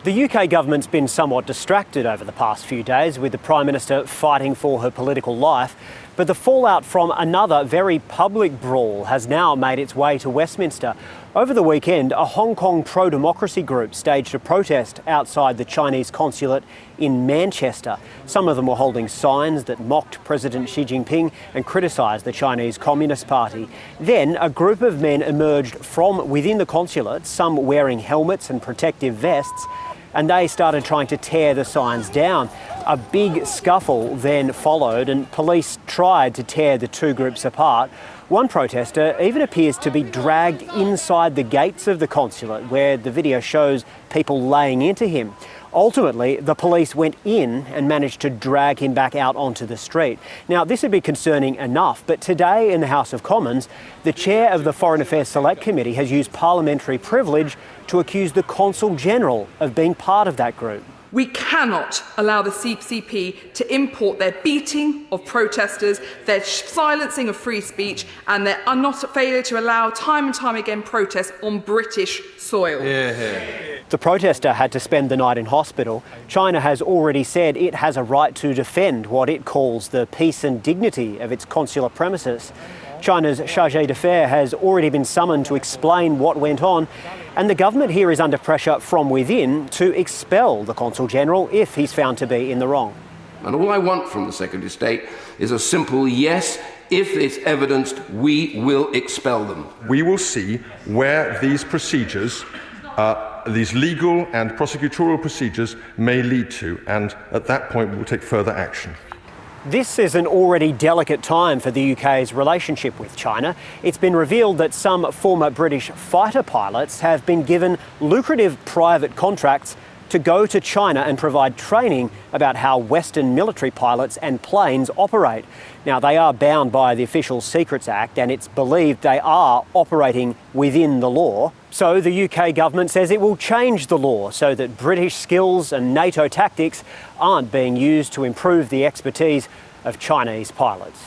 The UK government's been somewhat distracted over the past few days, with the Prime Minister fighting for her political life. But the fallout from another very public brawl has now made its way to Westminster. Over the weekend, a Hong Kong pro-democracy group staged a protest outside the Chinese consulate in Manchester. Some of them were holding signs that mocked President Xi Jinping and criticised the Chinese Communist Party. Then a group of men emerged from within the consulate, some wearing helmets and protective vests, and they started trying to tear the signs down. A big scuffle then followed, and police tried to tear the two groups apart. One protester even appears to be dragged inside the gates of the consulate, where the video shows people laying into him. Ultimately, the police went in and managed to drag him back out onto the street. Now, this would be concerning enough, but today in the House of Commons, the chair of the Foreign Affairs Select Committee has used parliamentary privilege to accuse the Consul-General of being part of that group. We cannot allow the CCP to import their beating of protesters, their silencing of free speech, and their failure to allow time and time again protests on British soil. The protester had to spend the night in hospital. China has already said it has a right to defend what it calls the peace and dignity of its consular premises. China's chargé d'affaires has already been summoned to explain what went on, and the government here is under pressure from within to expel the Consul-General if he's found to be in the wrong. And all I want from the Secretary of State is a simple yes. If it's evidenced, we will expel them. We will see where these procedures, these legal and prosecutorial procedures may lead to, and at that point we will take further action. This is an already delicate time for the UK's relationship with China. It's been revealed that some former British fighter pilots have been given lucrative private contracts to go to China and provide training about how Western military pilots and planes operate. Now, they are bound by the Official Secrets Act, and it's believed they are operating within the law. So the UK government says it will change the law so that British skills and NATO tactics aren't being used to improve the expertise of Chinese pilots.